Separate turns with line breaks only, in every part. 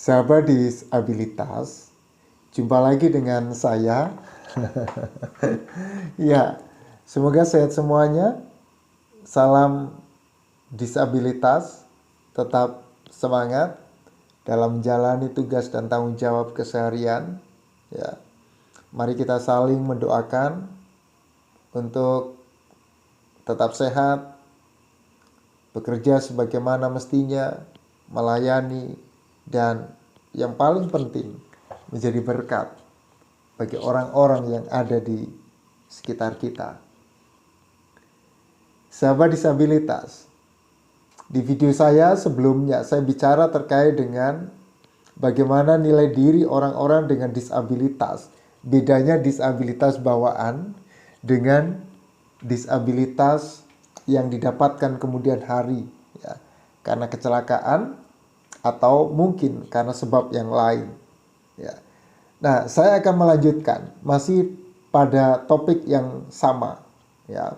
Sahabat disabilitas, jumpa lagi dengan saya. Ya, semoga sehat semuanya. Salam disabilitas, tetap semangat dalam menjalani tugas dan tanggung jawab keseharian. Ya, mari kita saling mendoakan untuk tetap sehat, bekerja sebagaimana mestinya, melayani, dan yang paling penting menjadi berkat bagi orang-orang yang ada di sekitar kita. Sahabat disabilitas, di video saya sebelumnya saya bicara terkait dengan bagaimana nilai diri orang-orang dengan disabilitas. Bedanya disabilitas bawaan dengan disabilitas yang didapatkan kemudian hari, ya, karena kecelakaan atau mungkin karena sebab yang lain, ya. Nah, saya akan melanjutkan masih pada topik yang sama, ya.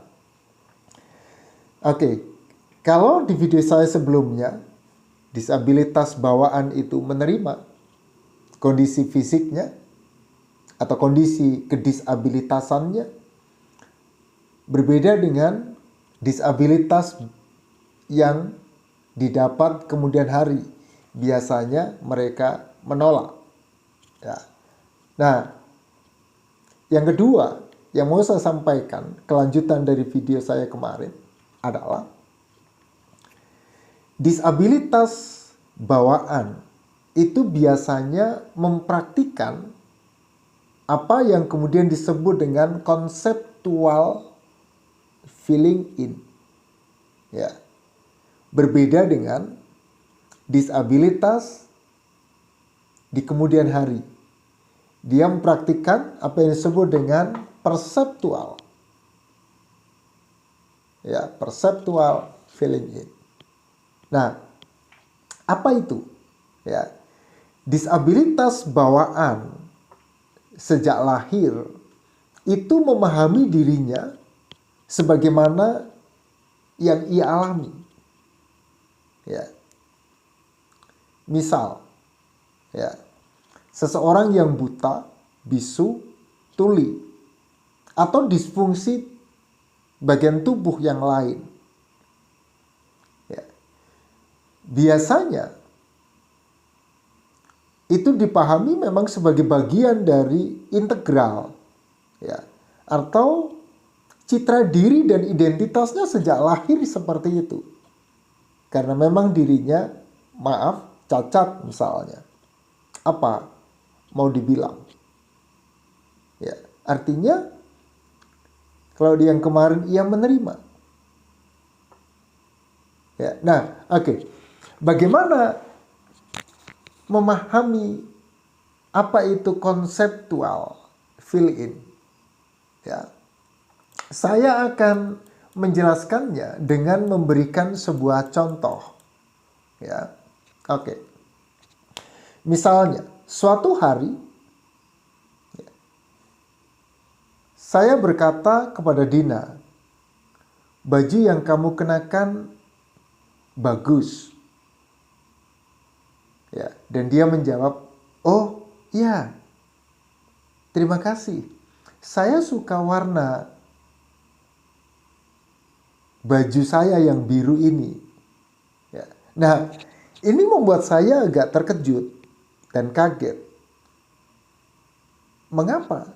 Oke, kalau di video saya sebelumnya disabilitas bawaan itu menerima kondisi fisiknya atau kondisi kedisabilitasannya berbeda dengan disabilitas yang didapat kemudian hari. Biasanya mereka menolak. Ya. Nah, yang kedua yang mau saya sampaikan, kelanjutan dari video saya kemarin adalah disabilitas bawaan itu biasanya mempraktikkan apa yang kemudian disebut dengan konseptual filling in. Ya. Berbeda dengan disabilitas di kemudian hari. Dia mempraktikkan apa yang disebut dengan perseptual. Ya, perseptual filling in. Nah, apa itu? Ya. Disabilitas bawaan sejak lahir itu memahami dirinya sebagaimana yang ia alami. Ya. Misal, ya, seseorang yang buta, bisu, tuli, atau disfungsi bagian tubuh yang lain. Ya. Biasanya itu dipahami memang sebagai bagian dari integral, ya, atau citra diri dan identitasnya sejak lahir seperti itu. Karena memang dirinya, maaf, cacat misalnya. Apa mau dibilang? Ya, artinya kalau yang kemarin ia menerima. Ya, nah, oke. Bagaimana memahami apa itu konseptual fill in? Ya. Saya akan menjelaskannya dengan memberikan sebuah contoh. Ya. Oke. Misalnya, suatu hari saya berkata kepada Dina, baju yang kamu kenakan bagus. Ya, dan dia menjawab, oh iya, terima kasih. Saya suka warna baju saya yang biru ini. Ya. Nah, ini membuat saya agak terkejut dan kaget. Mengapa?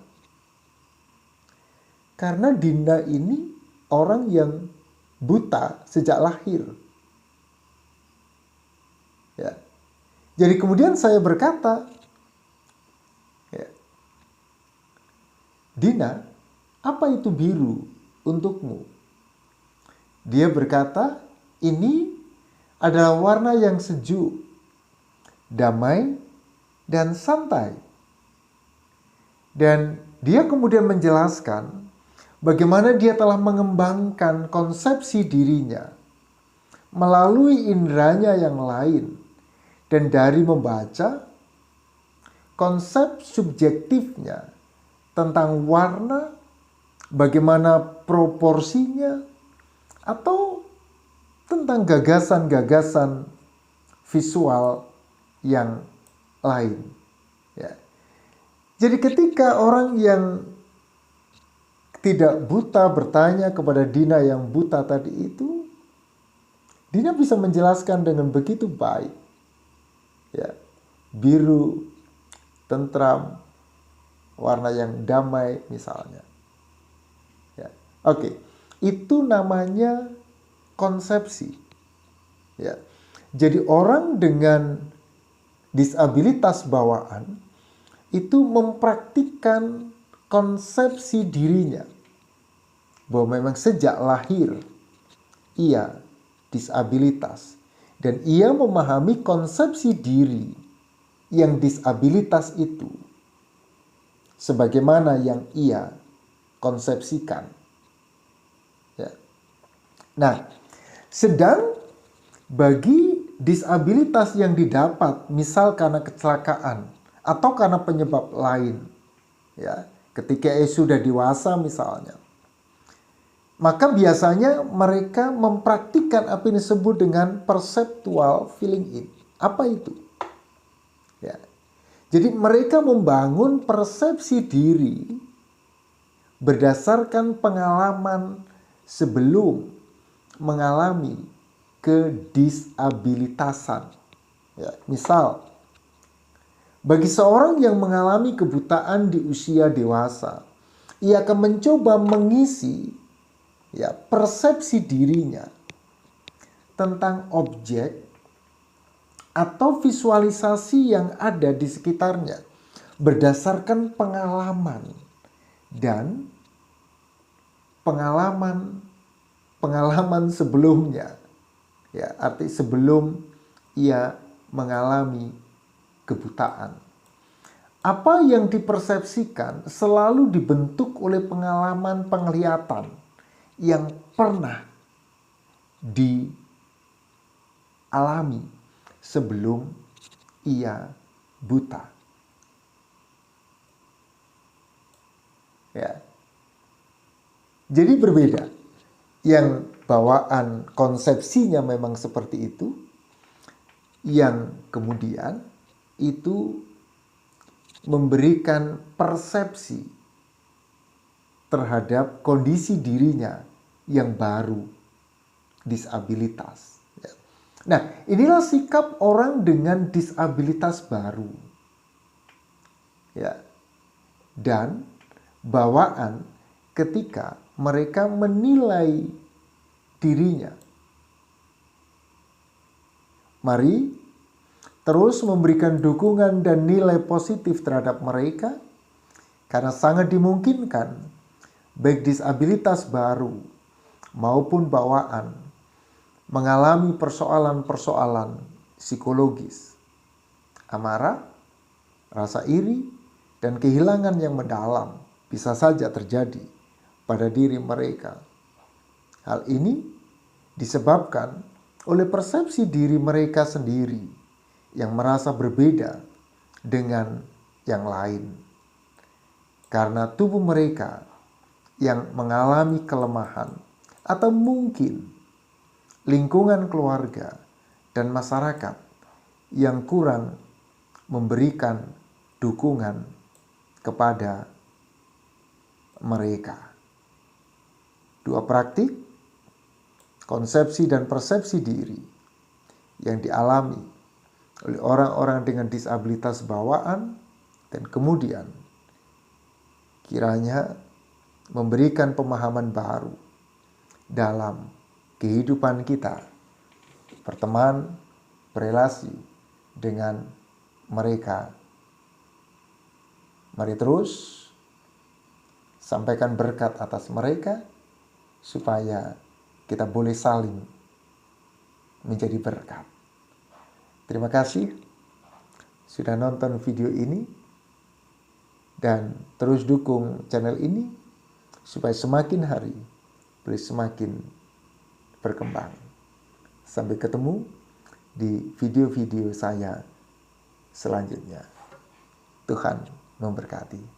Karena Dinda ini orang yang buta sejak lahir. Ya. Jadi kemudian saya berkata, ya, Dina, apa itu biru untukmu? Dia berkata, ini adalah warna yang sejuk, damai, dan santai. Dan dia kemudian menjelaskan bagaimana dia telah mengembangkan konsepsi dirinya melalui inderanya yang lain. Dan dari membaca konsep subjektifnya tentang warna, bagaimana proporsinya, atau tentang gagasan-gagasan visual yang lain. Ya. Jadi ketika orang yang tidak buta bertanya kepada Dina yang buta tadi itu, Dina bisa menjelaskan dengan begitu baik. Ya. Biru, tentram, warna yang damai misalnya. Ya. Oke, itu namanya konsepsi. Ya. Jadi orang dengan disabilitas bawaan itu mempraktikkan konsepsi dirinya bahwa memang sejak lahir ia disabilitas dan ia memahami konsepsi diri yang disabilitas itu sebagaimana yang ia konsepsikan. Ya. Nah, sedang bagi disabilitas yang didapat, misal karena kecelakaan atau karena penyebab lain, ya, ketika sudah dewasa misalnya, maka biasanya mereka mempraktikkan apa yang disebut dengan perceptual feeling in. Apa itu? Ya. Jadi mereka membangun persepsi diri berdasarkan pengalaman sebelum mengalami kedisabilitasan. Ya, misal, bagi seorang yang mengalami kebutaan di usia dewasa, ia akan mencoba mengisi persepsi dirinya tentang objek atau visualisasi yang ada di sekitarnya berdasarkan pengalaman dan pengalaman sebelumnya. Ya, arti sebelum ia mengalami kebutaan. Apa yang dipersepsikan selalu dibentuk oleh pengalaman penglihatan yang pernah dialami sebelum ia buta. Ya. Jadi berbeda. Yang bawaan konsepsinya memang seperti itu, yang kemudian itu memberikan persepsi terhadap kondisi dirinya yang baru, disabilitas. Nah, inilah sikap orang dengan disabilitas baru. Ya. Dan bawaan ketika mereka menilai dirinya. Mari terus memberikan dukungan dan nilai positif terhadap mereka, karena sangat dimungkinkan baik disabilitas baru maupun bawaan mengalami persoalan-persoalan psikologis, amarah, rasa iri, dan kehilangan yang mendalam bisa saja terjadi pada diri mereka. Hal ini disebabkan oleh persepsi diri mereka sendiri yang merasa berbeda dengan yang lain. Karena tubuh mereka yang mengalami kelemahan atau mungkin lingkungan keluarga dan masyarakat yang kurang memberikan dukungan kepada mereka. Dua praktik, konsepsi dan persepsi diri yang dialami oleh orang-orang dengan disabilitas bawaan dan kemudian kiranya memberikan pemahaman baru dalam kehidupan kita, berteman, berelasi dengan mereka. Mari terus sampaikan berkat atas mereka supaya kita boleh saling menjadi berkat. Terima kasih sudah nonton video ini dan terus dukung channel ini supaya semakin hari boleh semakin berkembang. Sampai ketemu di video-video saya selanjutnya. Tuhan memberkati.